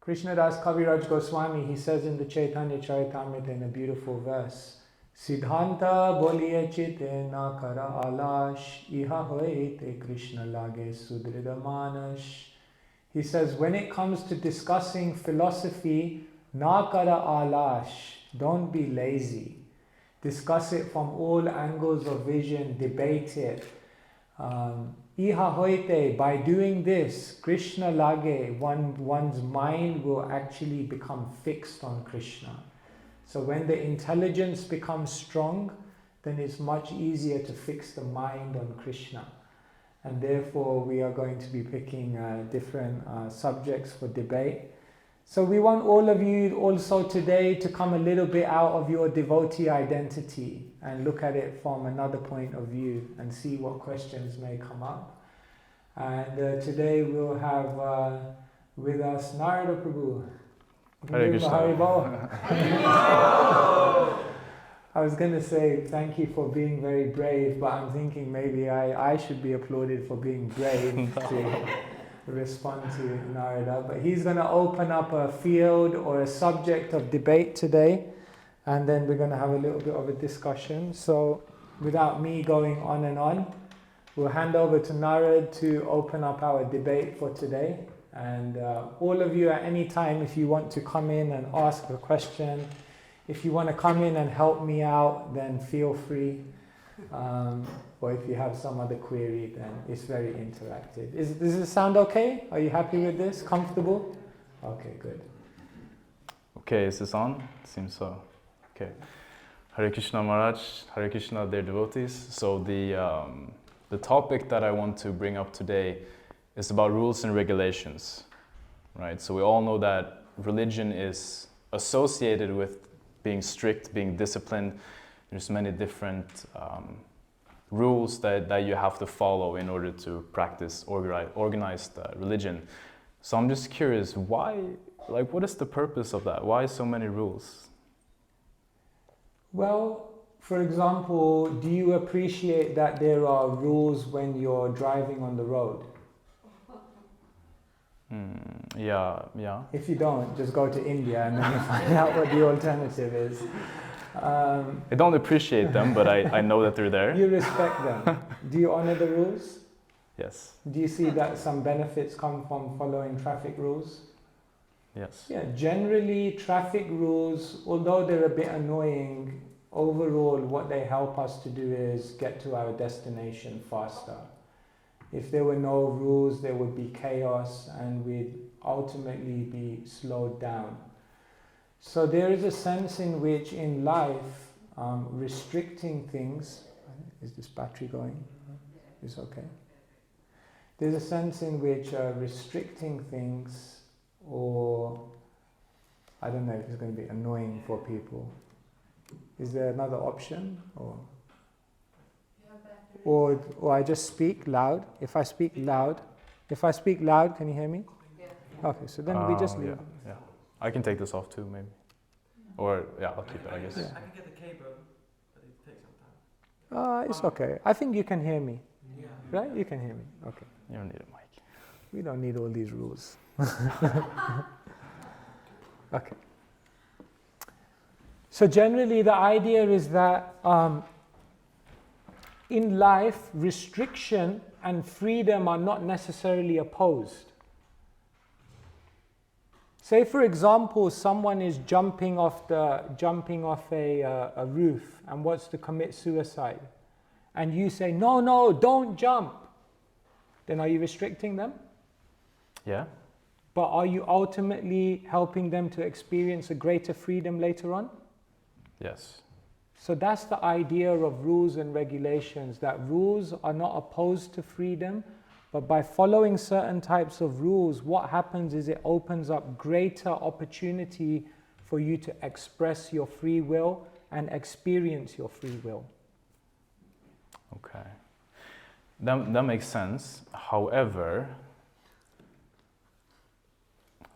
Krishnadas Kaviraj Goswami, he says in the Chaitanya Charitamrita in a beautiful verse, Siddhanta boliye chite na kara alash, iha hoite Krishna lage sudrida manash. He says, when it comes to discussing philosophy, na kara alash, don't be lazy. Discuss it from all angles of vision, debate it. Iha hoite, by doing this, Krishna lage, one's mind will actually become fixed on Krishna. So when the intelligence becomes strong, then it's much easier to fix the mind on Krishna. And therefore we are going to be picking different subjects for debate. So we want all of you also today to come a little bit out of your devotee identity and look at it from another point of view and see what questions may come up. And today we'll have with us Narada Prabhu. Hare Krishna. I was going to say thank you for being very brave, but I'm thinking maybe I should be applauded for being brave to respond to Narada. But he's going to open up a field or a subject of debate today, and then we're going to have a little bit of a discussion. So without me going on and on, we'll hand over to Narada to open up our debate for today. And all of you at any time, if you want to come in and ask a question, if you want to come in and help me out, then feel free. Or if you have some other query, then it's very interactive. Does it sound okay? Are you happy with this? Comfortable? Okay, good. Okay, is this on? Seems so. Okay. Hare Krishna Maharaj, Hare Krishna, dear devotees. So the topic that I want to bring up today is about rules and regulations, right? So we all know that religion is associated with being strict, being disciplined. There's many different rules that you have to follow in order to practice organized religion. So I'm just curious, why, what is the purpose of that? Why so many rules? Well, for example, do you appreciate that there are rules when you're driving on the road? Yeah. If you don't, just go to India and then you find out what the alternative is. I don't appreciate them, but I know that they're there. You respect them. Do you honor the rules? Yes. Do you see that some benefits come from following traffic rules? Yes. Yeah, generally traffic rules, although they're a bit annoying, overall what they help us to do is get to our destination faster. If there were no rules, there would be chaos and we'd ultimately be slowed down. So there is a sense in which in life, restricting things, is this battery going? It's okay. There's a sense in which restricting things, or I don't know if it's going to be annoying for people. Is there another option? Or I just speak loud. If I speak loud, can you hear me? Yeah. Okay, so then we just leave. Yeah. I can take this off too, maybe. Or, I'll keep it, I guess. Yeah. I can get the cable, but it takes some time. It's okay. I think you can hear me. Yeah. Right? You can hear me. Okay. You don't need a mic. We don't need all these rules. Okay. So generally the idea is that in life, restriction and freedom are not necessarily opposed. Say for example, someone is jumping off a roof and wants to commit suicide. And you say, no, don't jump. Then are you restricting them? Yeah. But are you ultimately helping them to experience a greater freedom later on? Yes. So that's the idea of rules and regulations, that rules are not opposed to freedom, but by following certain types of rules, what happens is it opens up greater opportunity for you to express your free will and experience your free will. Okay. That makes sense. However,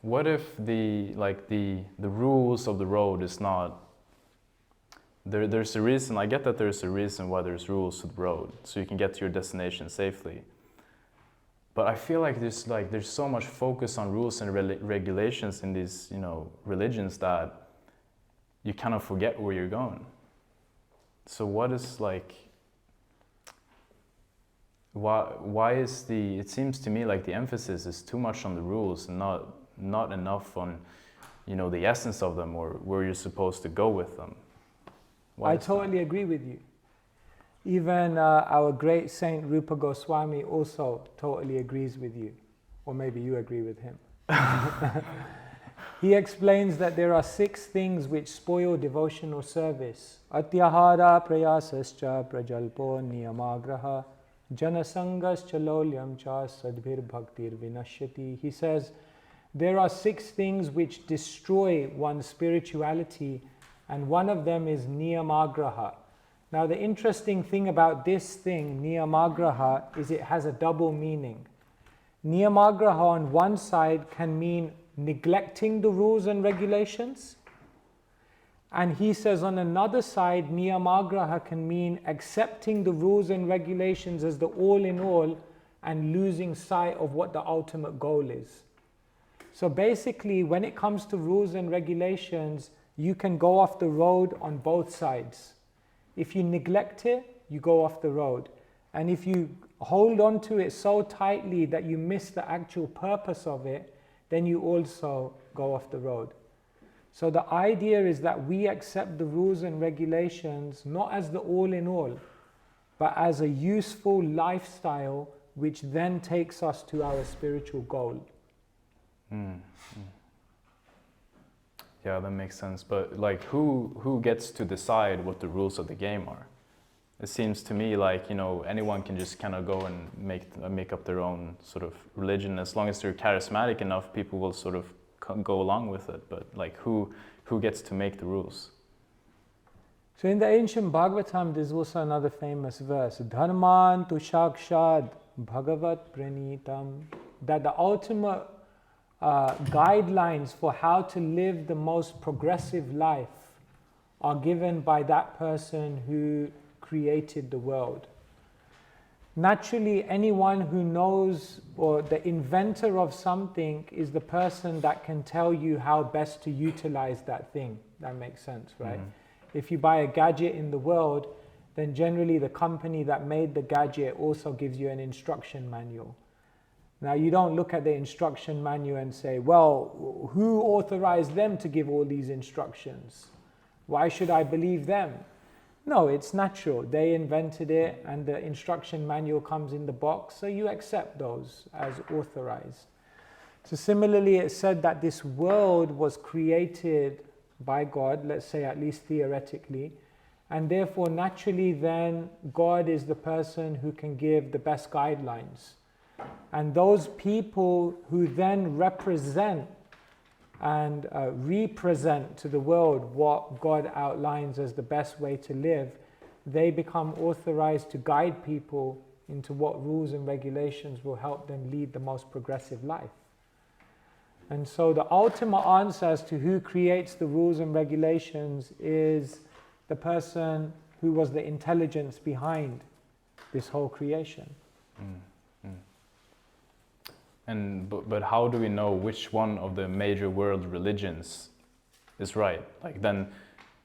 what if the rules of the road is not there's a reason, I get that there's a reason why there's rules to the road, so you can get to your destination safely. But I feel like there's so much focus on rules and regulations in these, you know, religions that you kind of forget where you're going. So what is like, why is it seems to me like the emphasis is too much on the rules and not enough on, you know, the essence of them or where you're supposed to go with them. Why I is that? totally agree with you. Even our great Saint Rupa Goswami also totally agrees with you. Or maybe you agree with him. He explains that there are 6 things which spoil devotional service. Atyahara prayasascha prajalpo niyamagraha janasangascha lolyam cha sadbhir bhaktir vinashyati. He says, there are 6 things which destroy one's spirituality, and one of them is niyamagraha. Now the interesting thing about this thing, niyamagraha, is it has a double meaning. Niyamagraha on one side can mean neglecting the rules and regulations. And he says on another side, niyamagraha can mean accepting the rules and regulations as the all in all and losing sight of what the ultimate goal is. So basically, when it comes to rules and regulations, you can go off the road on both sides. If you neglect it, you go off the road. And if you hold on to it so tightly that you miss the actual purpose of it, then you also go off the road. So the idea is that we accept the rules and regulations not as the all in all, but as a useful lifestyle which then takes us to our spiritual goal. Yeah, that makes sense. But like, who gets to decide what the rules of the game are? It seems to me like, you know, anyone can just kind of go and make up their own sort of religion. As long as they're charismatic enough, people will sort of go along with it. But like, who gets to make the rules? So in the ancient Bhagavatam, there's also another famous verse, Dharman tu shakshad bhagavat pranitam, that the ultimate guidelines for how to live the most progressive life are given by that person who created the world. Naturally, anyone who knows, or the inventor of something, is the person that can tell you how best to utilize that thing. That makes sense, right? If you buy a gadget in the world, then generally the company that made the gadget also gives you an instruction manual. Now, you don't look at the instruction manual and say, well, who authorized them to give all these instructions? Why should I believe them? No, it's natural. They invented it and the instruction manual comes in the box, so you accept those as authorized. So similarly, it's said that this world was created by God, let's say at least theoretically, and therefore naturally then God is the person who can give the best guidelines. And those people who then represent and represent to the world what God outlines as the best way to live, they become authorized to guide people into what rules and regulations will help them lead the most progressive life. And so the ultimate answer as to who creates the rules and regulations is the person who was the intelligence behind this whole creation. But how do we know which one of the major world religions is right? Like, then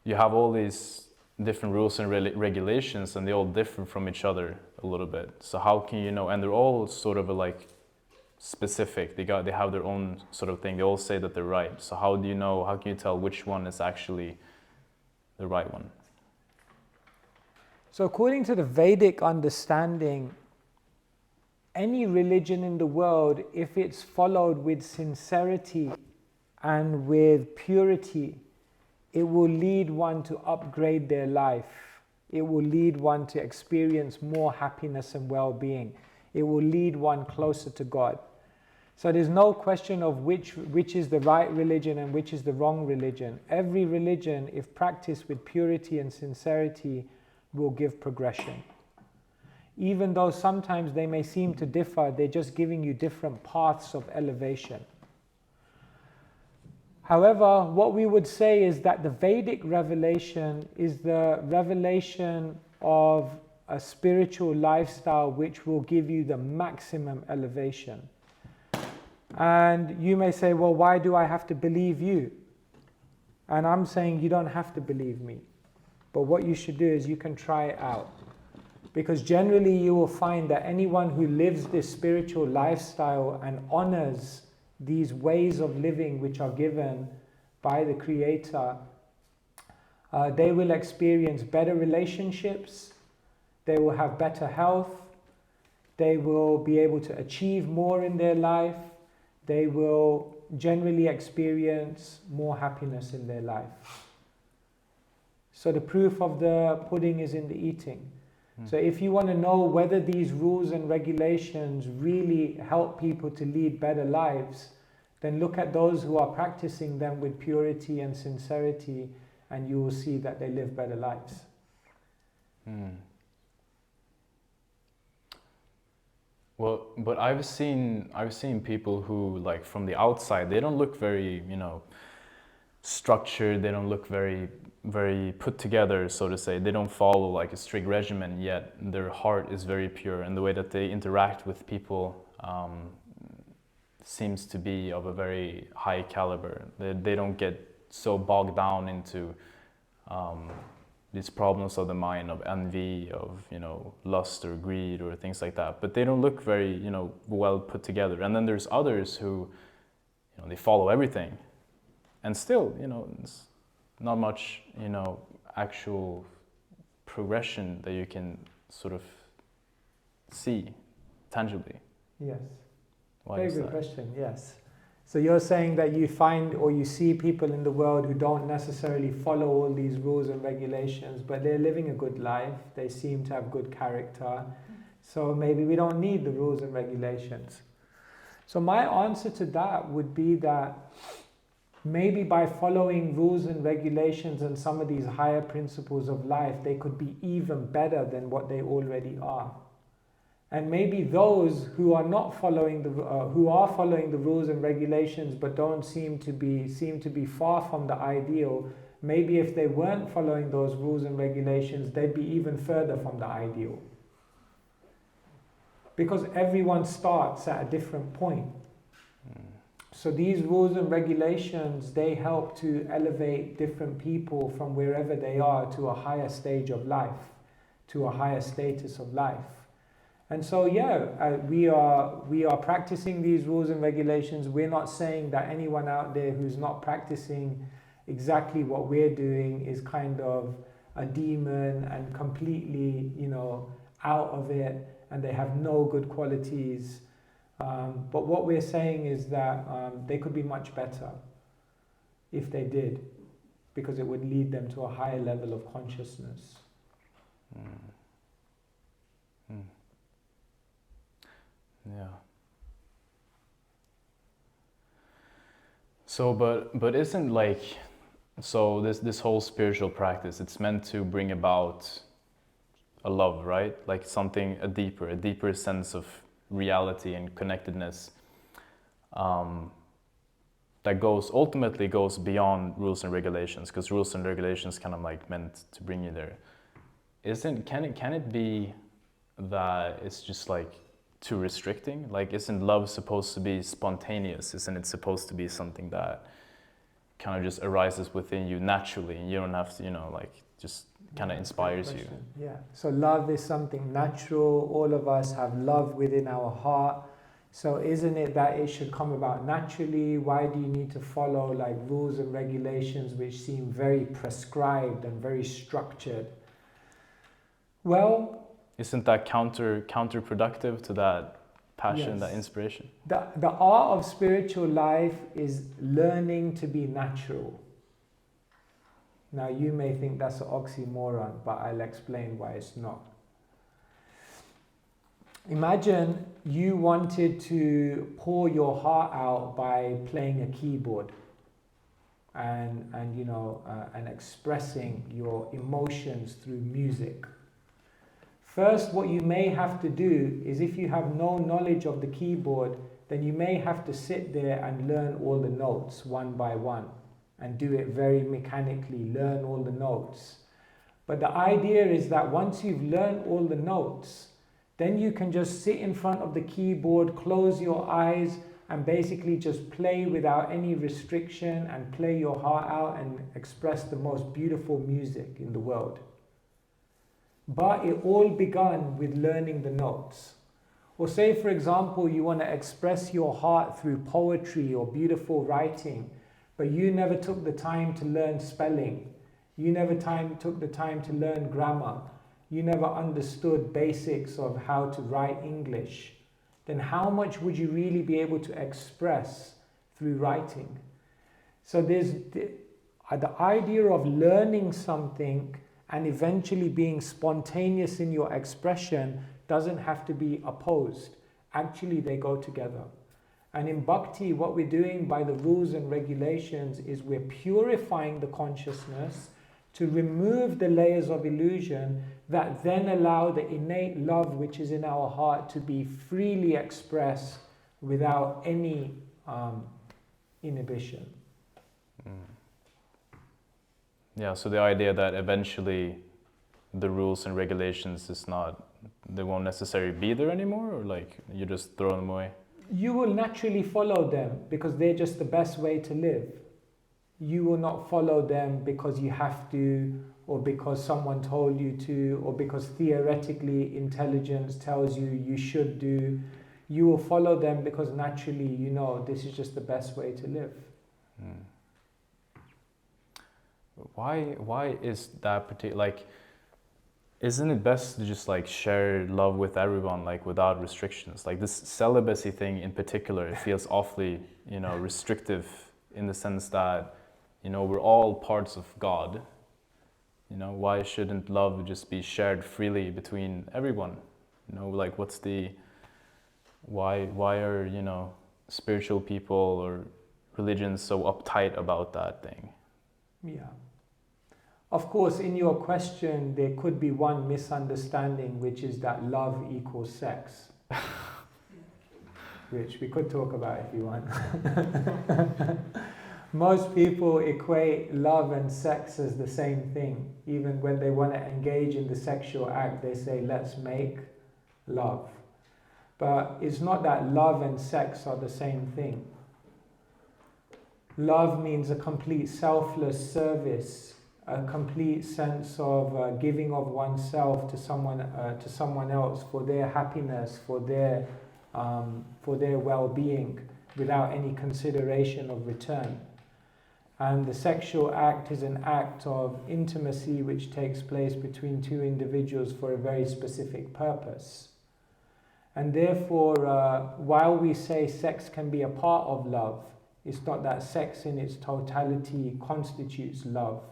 you have all these different rules and regulations, and they all differ from each other a little bit. So how can you know? And they're all sort of like specific. They have their own sort of thing. They all say that they're right. So how do you know? How can you tell which one is actually the right one? So according to the Vedic understanding, any religion in the world, if it's followed with sincerity and with purity, it will lead one to upgrade their life. It will lead one to experience more happiness and well-being. It will lead one closer to God. So there's no question of which is the right religion and which is the wrong religion. Every religion, if practiced with purity and sincerity, will give progression. Even though sometimes they may seem to differ, they're just giving you different paths of elevation. However, what we would say is that the Vedic revelation is the revelation of a spiritual lifestyle which will give you the maximum elevation. And you may say, well, why do I have to believe you? And I'm saying you don't have to believe me. But what you should do is you can try it out. Because generally you will find that anyone who lives this spiritual lifestyle and honors these ways of living which are given by the Creator, they will experience better relationships, they will have better health, they will be able to achieve more in their life, they will generally experience more happiness in their life. So the proof of the pudding is in the eating. So if you want to know whether these rules and regulations really help people to lead better lives, then look at those who are practicing them with purity and sincerity, and you will see that they live better lives. Well, but I've seen people who, like, from the outside, they don't look very, structured, they don't look very put together, so to say. They don't follow like a strict regimen, yet their heart is very pure, and the way that they interact with people seems to be of a very high caliber. They don't get so bogged down into these problems of the mind, of envy, of lust or greed or things like that. But they don't look very well put together. And then there's others who they follow everything, and still it's not much actual progression that you can sort of see tangibly. Yes. Why Very is good that? question, yes. So you're saying that you find or you see people in the world who don't necessarily follow all these rules and regulations, but they're living a good life, they seem to have good character, so maybe we don't need the rules and regulations. So my answer to that would be that maybe by following rules and regulations and some of these higher principles of life, they could be even better than what they already are. And maybe those who are not following who are following the rules and regulations but don't seem to be far from the ideal, maybe if they weren't following those rules and regulations, they'd be even further from the ideal. Because everyone starts at a different point. So these rules and regulations, they help to elevate different people from wherever they are to a higher stage of life, to a higher status of life. And so we are practicing these rules and regulations. We're not saying that anyone out there who's not practicing exactly what we're doing is kind of a demon and completely, out of it, and they have no good qualities. But what we're saying is that they could be much better if they did, because it would lead them to a higher level of consciousness. Yeah. So, but isn't this whole spiritual practice, it's meant to bring about a love, right? Like a deeper sense of reality and connectedness that ultimately goes beyond rules and regulations, because rules and regulations kind of like meant to bring you there. Can it be that it's just like too restricting? Like, isn't love supposed to be spontaneous? Isn't it supposed to be something that kind of just arises within you naturally, and you don't have to, just kind of inspires you? Yeah. So love is something natural. All of us have love within our heart. So isn't it that it should come about naturally? Why do you need to follow like rules and regulations which seem very prescribed and very structured? Well, isn't that counterproductive to that passion, yes. That inspiration? The art of spiritual life is learning to be natural. Now you may think that's an oxymoron, but I'll explain why it's not. Imagine you wanted to pour your heart out by playing a keyboard and expressing your emotions through music. First, what you may have to do is, if you have no knowledge of the keyboard, then you may have to sit there and learn all the notes one by one and do it very mechanically, learn all the notes. But the idea is that once you've learned all the notes, then you can just sit in front of the keyboard, close your eyes, and basically just play without any restriction and play your heart out and express the most beautiful music in the world. But it all began with learning the notes. Or say, for example, you want to express your heart through poetry or beautiful writing, but you never took the time to learn spelling. You never took the time to learn grammar. You never understood basics of how to write English. Then how much would you really be able to express through writing? So there's the idea of learning something and eventually being spontaneous in your expression doesn't have to be opposed. Actually, they go together. And in bhakti, what we're doing by the rules and regulations is we're purifying the consciousness to remove the layers of illusion that then allow the innate love which is in our heart to be freely expressed without any inhibition. Yeah, so the idea that eventually the rules and regulations they won't necessarily be there anymore, or like you just throw them away? You will naturally follow them because they're just the best way to live. You will not follow them because you have to, or because someone told you to, or because theoretically intelligence tells you you should do. You will follow them because naturally you know this is just the best way to live. Why is that particular, like, isn't it best to just like share love with everyone, like without restrictions? Like this celibacy thing in particular, it feels awfully, restrictive in the sense that, we're all parts of God. Why shouldn't love just be shared freely between everyone? Like why are, spiritual people or religions so uptight about that thing? Yeah. Of course, in your question, there could be one misunderstanding, which is that love equals sex. Which we could talk about if you want. Most people equate love and sex as the same thing. Even when they want to engage in the sexual act, they say, let's make love. But it's not that love and sex are the same thing. Love means a complete selfless service, a complete sense of giving of oneself to someone else for their happiness, for their well-being, without any consideration of return. And the sexual act is an act of intimacy which takes place between two individuals for a very specific purpose. And therefore, while we say sex can be a part of love, it's not that sex in its totality constitutes love.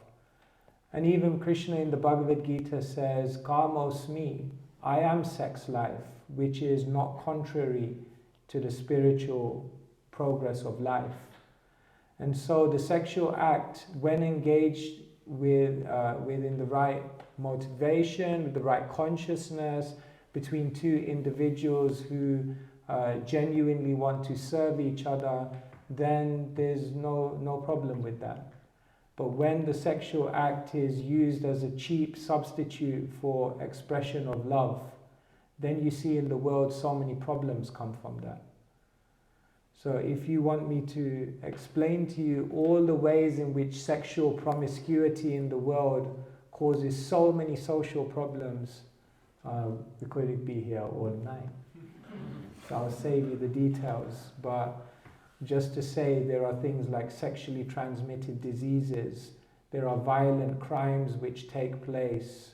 And even Krishna in the Bhagavad Gita says, Kamosmi, I am sex life, which is not contrary to the spiritual progress of life. And so the sexual act, when engaged within the right motivation, with the right consciousness, between two individuals who genuinely want to serve each other, then there's no problem with that. But when the sexual act is used as a cheap substitute for expression of love, then you see in the world so many problems come from that. So if you want me to explain to you all the ways in which sexual promiscuity in the world causes so many social problems, we could be here all night. So I'll save you the details. But just to say, there are things like sexually transmitted diseases. There are violent crimes which take place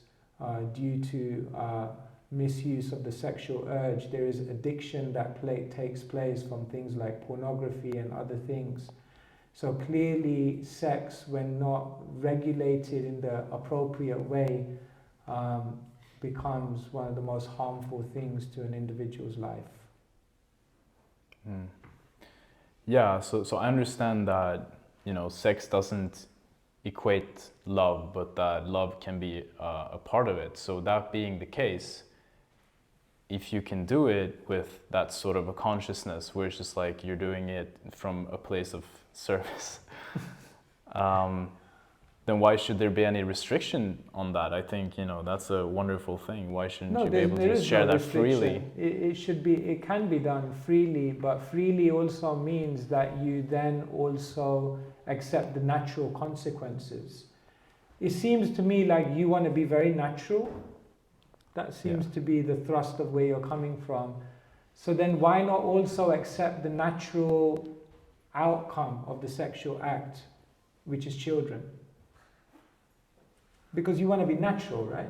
due to misuse of the sexual urge. There is addiction that takes place from things like pornography and other things. So clearly, sex, when not regulated in the appropriate way, becomes one of the most harmful things to an individual's life. Yeah, so I understand that, sex doesn't equate love, but that love can be a part of it. So that being the case, if you can do it with that sort of a consciousness where it's just like you're doing it from a place of service, then why should there be any restriction on that? I think, you know, that's a wonderful thing. Why shouldn't you be able to just share that freely? It can be done freely, but freely also means that you then also accept the natural consequences. It seems to me like you want to be very natural. That seems to be the thrust of where you're coming from. So then why not also accept the natural outcome of the sexual act, which is children? Because you want to be natural, right?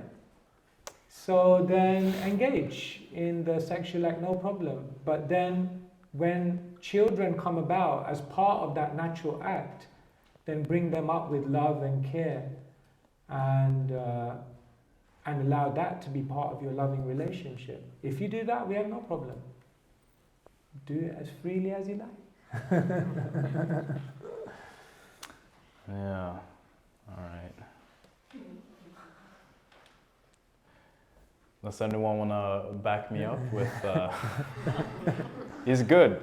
So then engage in the sexual act, no problem. But then when children come about as part of that natural act, then bring them up with love and care, and allow that to be part of your loving relationship. If you do that, we have no problem. Do it as freely as you like. Yeah, all right. Does anyone want to back me up with... He's good.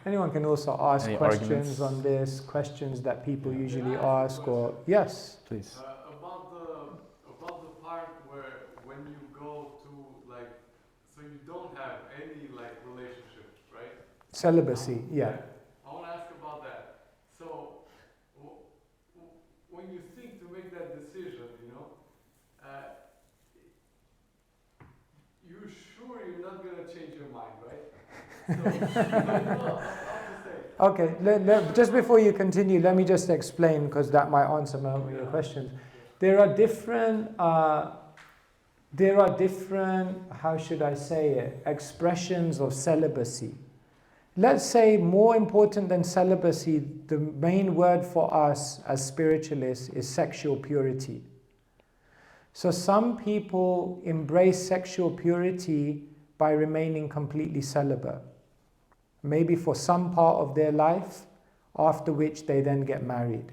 Anyone can also ask Any questions arguments? on this, questions that people usually ask, or... Yes, please. About the part where when you go to like, so you don't have any like relationship, right? Celibacy, yeah. I want to ask about that. So when you think to make that decision, you know, you're sure you're not gonna change your mind, right? So, Okay, just before you continue, let me just explain, because that might answer some of your questions. There are different, how should I say it, expressions of celibacy. Let's say more important than celibacy, the main word for us as spiritualists is sexual purity. So some people embrace sexual purity by remaining completely celibate. Maybe for some part of their life, after which they then get married.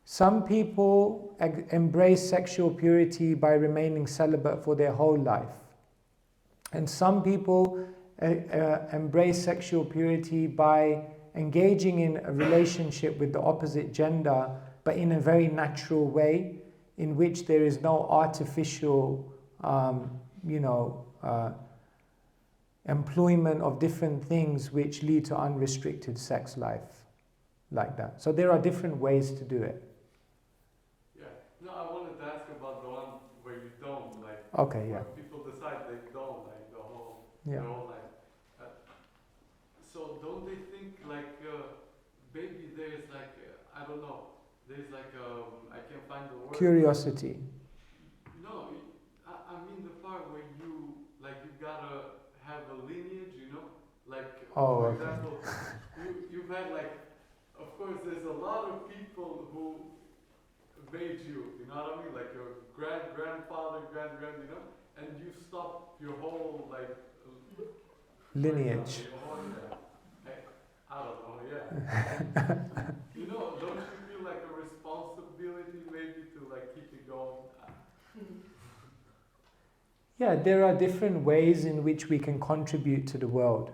Some people embrace sexual purity by remaining celibate for their whole life. And some people embrace sexual purity by engaging in a relationship with the opposite gender, but in a very natural way, in which there is no artificial, employment of different things which lead to unrestricted sex life, like that. So there are different ways to do it. Yeah. No, I wanted to ask about the one where you don't like. Okay, yeah. Where people decide they don't like the whole life. So don't they think like maybe there's like I don't know. There's like I can't find the word. Curiosity. No, I mean the part where you like you gotta have a lineage, you know, like for example, you've had like, of course, there's a lot of people who made you know what I mean, like your grandfather, you know, and you stopped your whole like Lineage. I don't know, yeah. You know, don't you feel like a responsibility maybe to like keep it going? Yeah, there are different ways in which we can contribute to the world.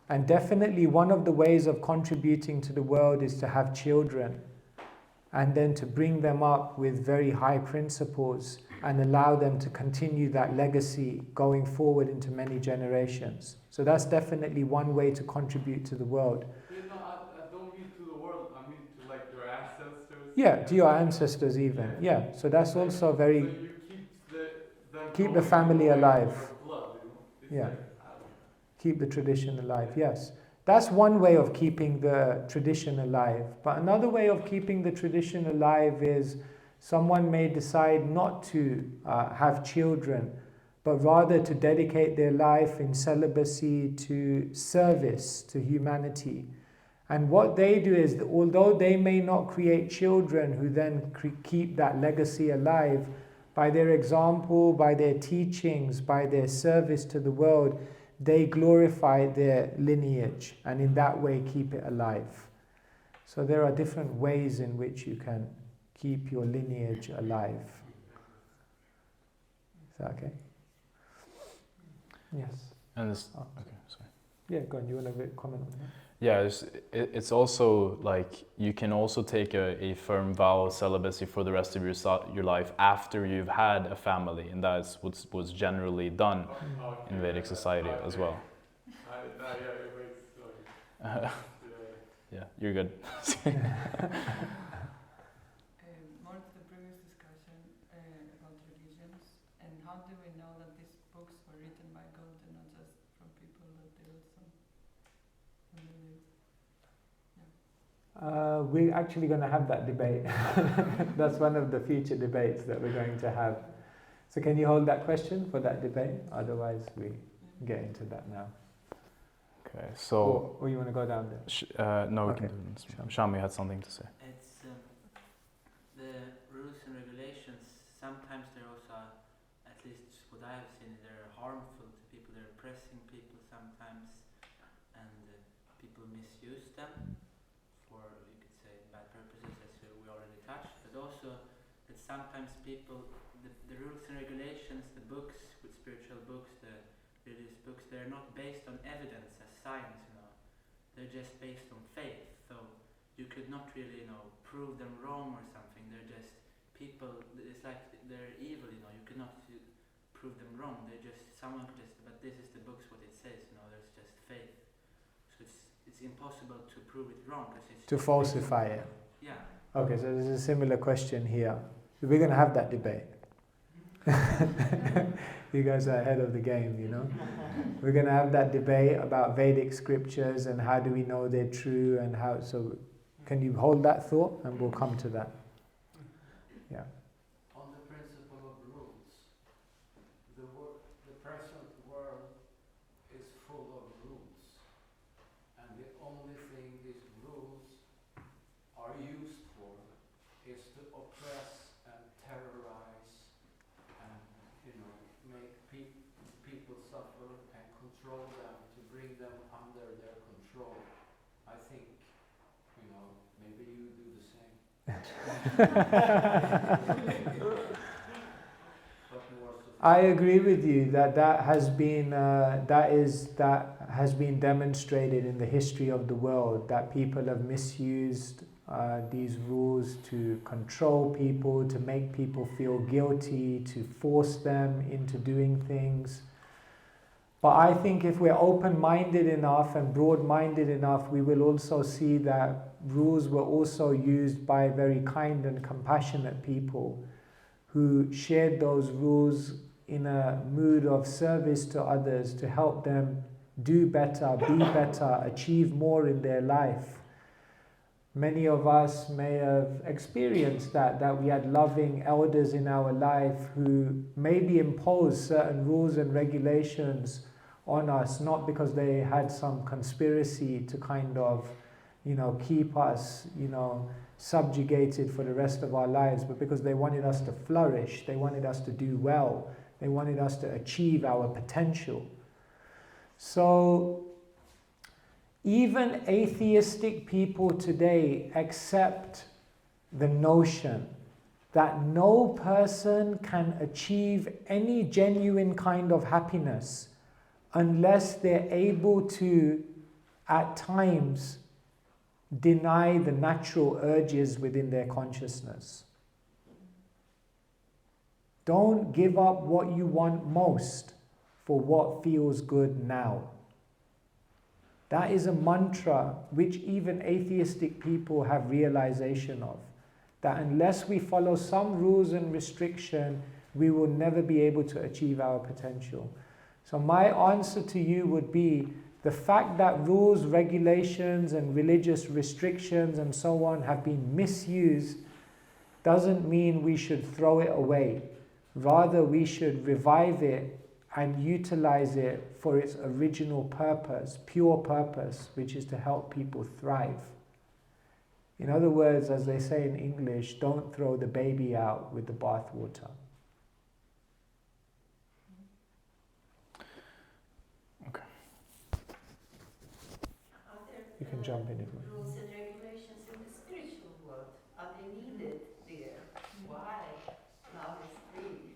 And definitely one of the ways of contributing to the world is to have children, and then to bring them up with very high principles and allow them to continue that legacy going forward into many generations. So that's definitely one way to contribute to the world. No, I don't mean to the world, I mean to like your ancestors. Yeah, to your ancestors even. Yeah, so that's also very... So you keep the family alive. Blood, you know? Yeah. Keep the tradition alive, yes. That's one way of keeping the tradition alive. But another way of keeping the tradition alive is someone may decide not to have children, but rather to dedicate their life in celibacy to service to humanity. And what they do is, although they may not create children who then keep that legacy alive, by their example, by their teachings, by their service to the world, they glorify their lineage and in that way keep it alive. So there are different ways in which you can keep your lineage alive. Is that okay? Yes. And this, okay, sorry. Yeah, go on. You want to comment on that? Yeah, it's also like you can also take a firm vow of celibacy for the rest of your life after you've had a family, and that's what's generally done in Vedic society as well. Yeah, it makes like, yeah, you're good. More to the previous discussion about religions, and how do we know that these books were written by God and not just from people that they also We're actually going to have that debate. That's one of the future debates that we're going to have. So can you hold that question for that debate? Otherwise, we get into that now. Okay, so... Or you want to go down there? no, we can do it. Shami had something to say. It's the rules and regulations, sometimes they're also, at least what I have seen, they're harmful to people, they're oppressing people sometimes, and people misuse them for, you could say, bad purposes, as we already touched, but also that sometimes people, the rules and regulations, the books, with spiritual books, the religious books, they're not based on evidence as science, they're just based on faith, so you could not really, prove them wrong or something, they're just people, it's like they're evil, you could not prove them wrong, they're just, someone could just, but this is the books, what it says, there's just faith, so it's impossible to prove it wrong, because it's to falsify it. Yeah. Okay, so there's a similar question here. We're going to have that debate. You guys are ahead of the game, We're going to have that debate about Vedic scriptures and how do we know they're true and how. So, can you hold that thought and we'll come to that. Yeah. On the principle of rules, the present world is full of rules, and the only thing these rules are used for is to oppress and terrorize and make people suffer and control them, to bring them under their control. I think maybe you do the same. I agree with you that has been demonstrated in the history of the world, that people have misused these rules to control people, to make people feel guilty, to force them into doing things. But I think if we're open-minded enough and broad-minded enough, we will also see that rules were also used by very kind and compassionate people who shared those rules in a mood of service to others, to help them do better, be better, achieve more in their life. Many of us may have experienced that we had loving elders in our life who maybe imposed certain rules and regulations on us, not because they had some conspiracy to kind of, keep us, subjugated for the rest of our lives, but because they wanted us to flourish, they wanted us to do well, they wanted us to achieve our potential. So, even atheistic people today accept the notion that no person can achieve any genuine kind of happiness unless they're able to, at times, deny the natural urges within their consciousness. Don't give up what you want most for what feels good now. That is a mantra which even atheistic people have realization of. That unless we follow some rules and restriction, we will never be able to achieve our potential. So my answer to you would be, the fact that rules, regulations, and religious restrictions and so on have been misused doesn't mean we should throw it away. Rather, we should revive it and utilize it for its original purpose, pure purpose, which is to help people thrive. In other words, as they say in English, don't throw the baby out with the bathwater. Okay. You can jump in if you want. Rules and regulations in the spiritual world, are they needed there? Why? Love is free.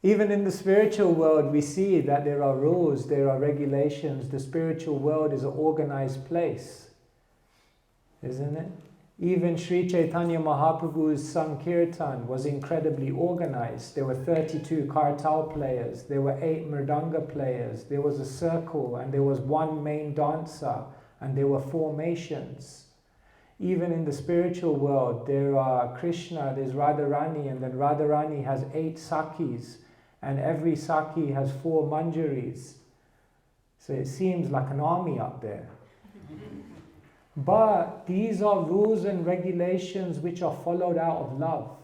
Even in the spiritual world, we see that there are rules, there are regulations. The spiritual world is an organized place, isn't it? Even Sri Chaitanya Mahaprabhu's Sankirtan was incredibly organized. There were 32 kartal players, there were 8 mridanga players, there was a circle, and there was one main dancer, and there were formations. Even in the spiritual world, there are Krishna, there's Radharani, and then Radharani has 8 sakis, and every saki has 4 manjaris. So it seems like an army up there. But these are rules and regulations which are followed out of love.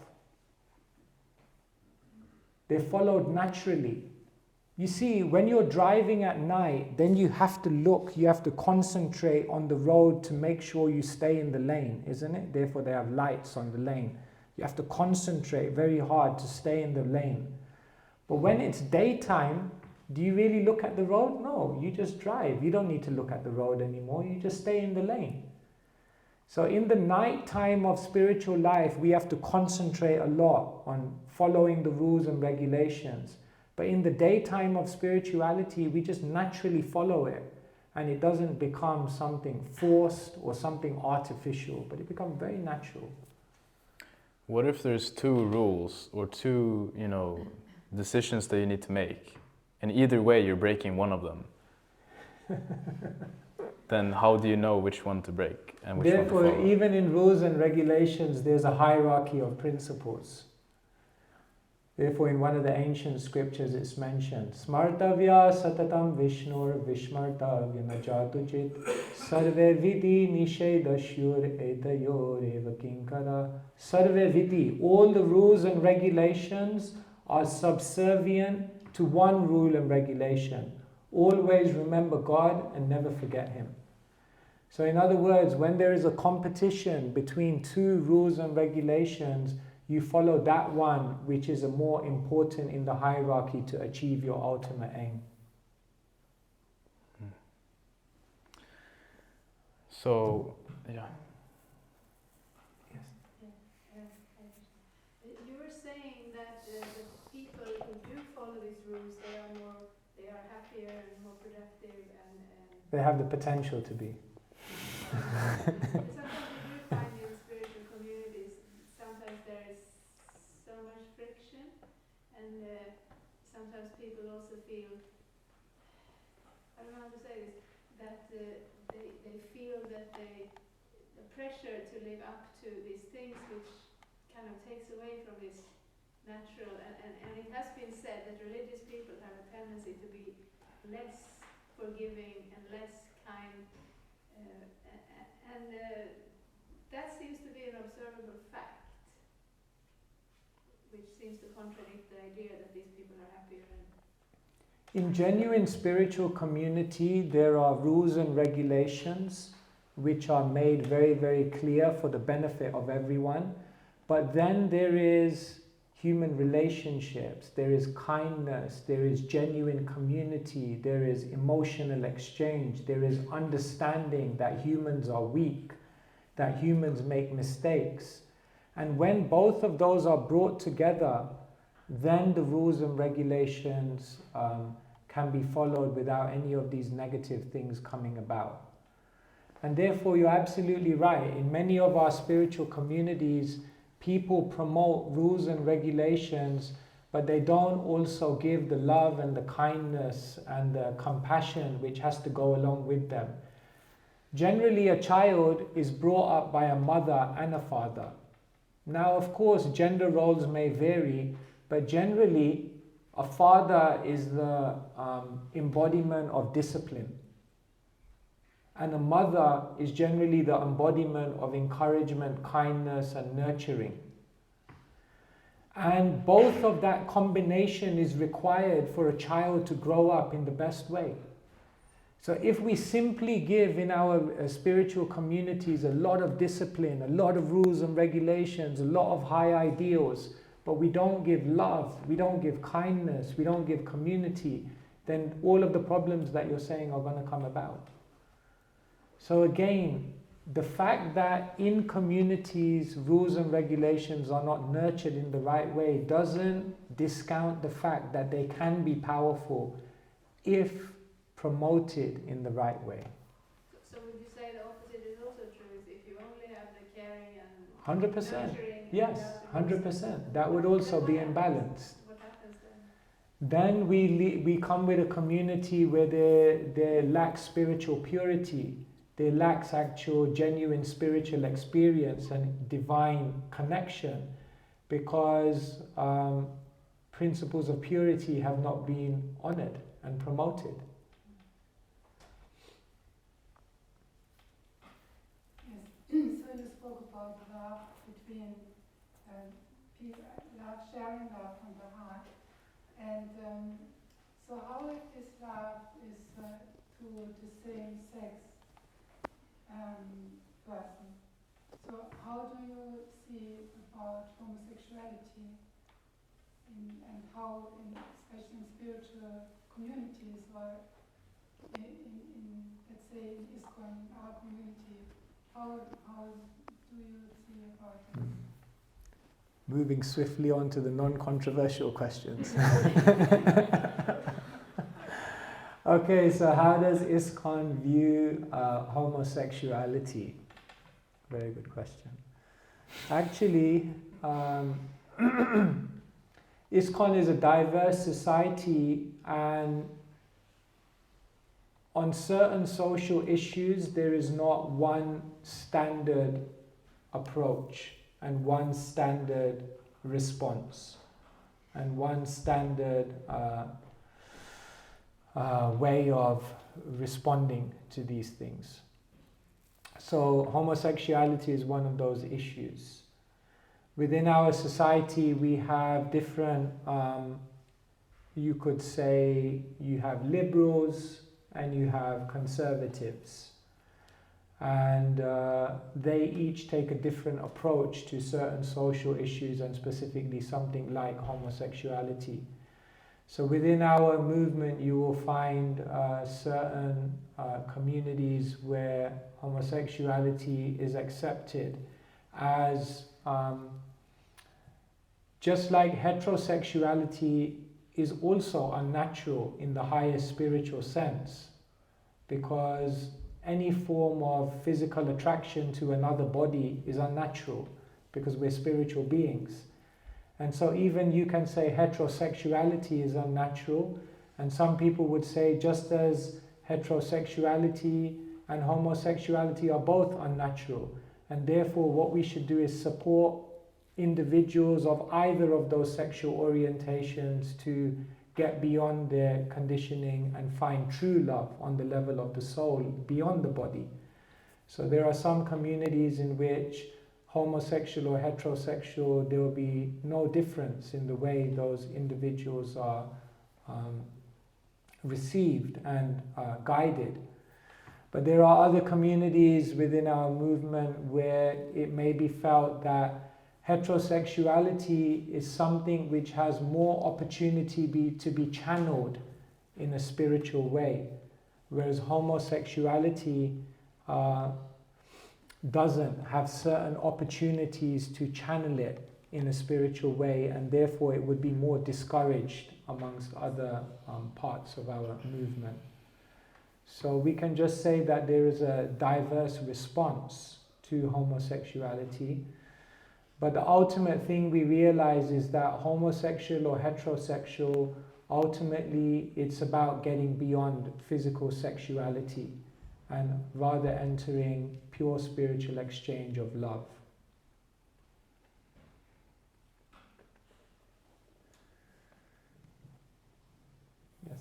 They're followed naturally. You see, when you're driving at night, then you have to look, you have to concentrate on the road to make sure you stay in the lane, isn't it? Therefore, they have lights on the lane. You have to concentrate very hard to stay in the lane. But when it's daytime, do you really look at the road? No, you just drive. You don't need to look at the road anymore. You just stay in the lane. So in the night time of spiritual life, we have to concentrate a lot on following the rules and regulations. But in the daytime of spirituality, we just naturally follow it. And it doesn't become something forced or something artificial, but it becomes very natural. What if there's 2 rules or 2, decisions that you need to make, and either way you're breaking one of them? Then how do you know which one to break and which one to follow? Therefore, even in rules and regulations, there's a hierarchy of principles. Therefore, in one of the ancient scriptures, it's mentioned, Smartavya satatam vishnur vishmartavya najatujit sarve vidi nishedashyur etayor eva kinkara. Sarve vidi, all the rules and regulations are subservient to one rule and regulation. Always remember God and never forget Him. So in other words, when there is a competition between 2 rules and regulations, you follow that one which is a more important in the hierarchy to achieve your ultimate aim. So, yeah. Yes. You were saying that the people who do follow these rules, they are happier and more productive and They have the potential to be. sometimes we do find in spiritual communities, sometimes there is so much friction, and sometimes people also feel, I don't know how to say this, that they feel that the pressure to live up to these things which kind of takes away from this natural, and it has been said that religious people have a tendency to be less forgiving and less kind, and that seems to be an observable fact, which seems to contradict the idea that these people are happier. In genuine spiritual community, there are rules and regulations which are made very, very clear for the benefit of everyone. But then there is human relationships, there is kindness, there is genuine community, there is emotional exchange, there is understanding that humans are weak, that humans make mistakes. And when both of those are brought together, then the rules and regulations can be followed without any of these negative things coming about. And therefore, you're absolutely right. In many of our spiritual communities, people promote rules and regulations, but they don't also give the love and the kindness and the compassion which has to go along with them. Generally, a child is brought up by a mother and a father. Now, of course, gender roles may vary, but generally, a father is the embodiment of discipline. And a mother is generally the embodiment of encouragement, kindness, and nurturing. And both of that combination is required for a child to grow up in the best way. So if we simply give in our spiritual communities a lot of discipline, a lot of rules and regulations, a lot of high ideals, but we don't give love, we don't give kindness, we don't give community, then all of the problems that you're saying are going to come about. So again, the fact that in communities rules and regulations are not nurtured in the right way doesn't discount the fact that they can be powerful if promoted in the right way. So would you say the opposite is also true? Is if you only have the caring and 100%. nurturing and Yes, without the 100%. That would also then be what imbalanced. What happens then? Then we come with a community where they lack spiritual purity, they lack actual genuine spiritual experience and divine connection, because principles of purity have not been honored and promoted. Yes. So you spoke about love between people, love, sharing love from the heart. And so how if this love is to the same sex person? So how do you see about homosexuality and how, especially in spiritual communities or in let's say in ISKCON, our community, how do you see about this? Moving swiftly on to the non-controversial questions. Okay, so how does ISKCON view homosexuality? Very good question. Actually, ISKCON is a diverse society, and on certain social issues there is not one standard approach and one standard response and one standard way of responding to these things. So homosexuality is one of those issues. Within our society we have different, you could say you have liberals and you have conservatives. And they each take a different approach to certain social issues, and specifically something like homosexuality. So within our movement you will find certain communities where homosexuality is accepted as just like heterosexuality is also unnatural in the highest spiritual sense, because any form of physical attraction to another body is unnatural because we're spiritual beings. And so even you can say heterosexuality is unnatural, and some people would say just as heterosexuality and homosexuality are both unnatural, and therefore what we should do is support individuals of either of those sexual orientations to get beyond their conditioning and find true love on the level of the soul beyond the body. So there are some communities in which homosexual or heterosexual, there will be no difference in the way those individuals are received and guided. But there are other communities within our movement where it may be felt that heterosexuality is something which has more opportunity to be channeled in a spiritual way, whereas homosexuality doesn't have certain opportunities to channel it in a spiritual way, and therefore it would be more discouraged amongst other parts of our movement. So we can just say that there is a diverse response to homosexuality. But the ultimate thing we realize is that homosexual or heterosexual, ultimately it's about getting beyond physical sexuality and rather entering pure spiritual exchange of love. Yes?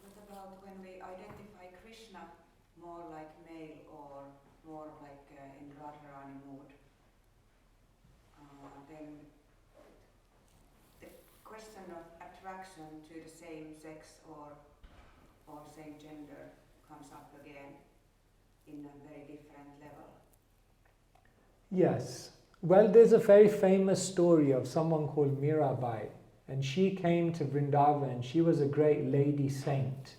What about when we identify Krishna more like male or more like in Radharani mood? Then the question of attraction to the same sex or same gender comes up again in a very different level. Yes. Well, there's a very famous story of someone called Mirabai, and she came to Vrindavan. She was a great lady saint.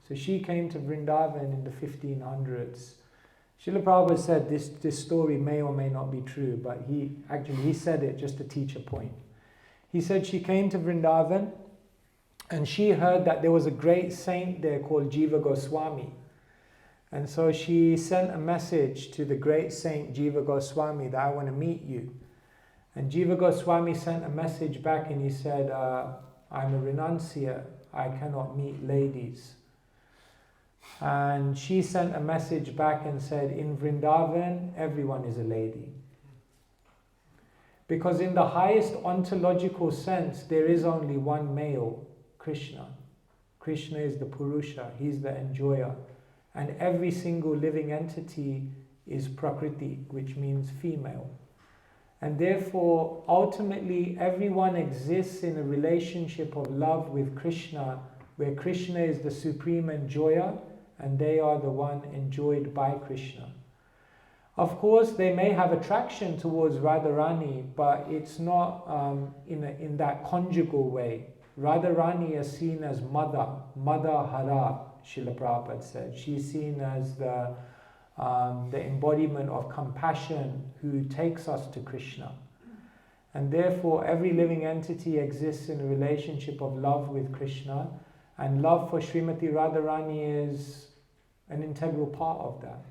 So she came to Vrindavan in the 1500s. Srila Prabhupada said this story may or may not be true, but he said it just to teach a point. He said she came to Vrindavan and she heard that there was a great saint there called Jiva Goswami. And so she sent a message to the great saint Jiva Goswami that I want to meet you. And Jiva Goswami sent a message back and he said, I'm a renunciate, I cannot meet ladies. And she sent a message back and said, in Vrindavan, everyone is a lady. Because in the highest ontological sense, there is only one male, Krishna. Krishna is the Purusha, he's the enjoyer. And every single living entity is Prakriti, which means female. And therefore, ultimately, everyone exists in a relationship of love with Krishna, where Krishna is the supreme enjoyer, and they are the one enjoyed by Krishna. Of course, they may have attraction towards Radharani, but it's not in that conjugal way. Radharani is seen as Mother Hara, Srila Prabhupada said. She's seen as the embodiment of compassion who takes us to Krishna. And therefore, every living entity exists in a relationship of love with Krishna, and love for Srimati Radharani is an integral part of that.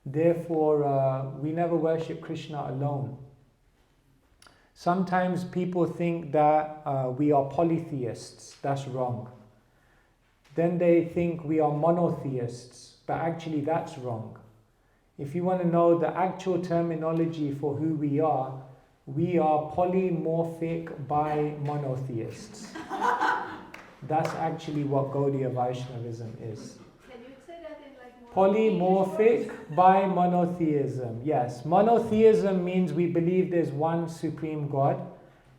Therefore, we never worship Krishna alone. Sometimes people think that we are polytheists. That's wrong. Then they think we are monotheists, but actually that's wrong. If you want to know the actual terminology for who we are polymorphic bi-monotheists. That's actually what Gaudiya Vaishnavism is. Can you say that in more Polymorphic bi-monotheism. Yes, monotheism means we believe there's one supreme God,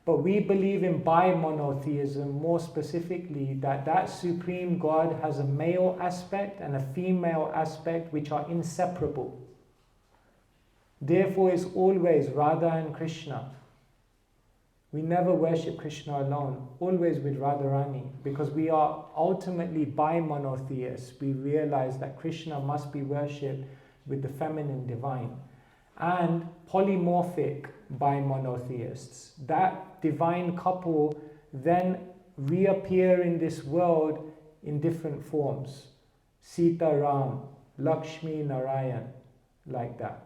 but we believe in bi-monotheism more specifically that supreme God has a male aspect and a female aspect which are inseparable. Therefore, it's always Radha and Krishna. We never worship Krishna alone, always with Radharani, because we are ultimately bi-monotheists. We realize that Krishna must be worshipped with the feminine divine. And polymorphic bi-monotheists. That divine couple then reappear in this world in different forms. Sita Ram, Lakshmi Narayan, like that.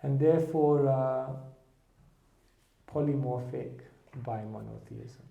And therefore, polymorphic bi-monotheism.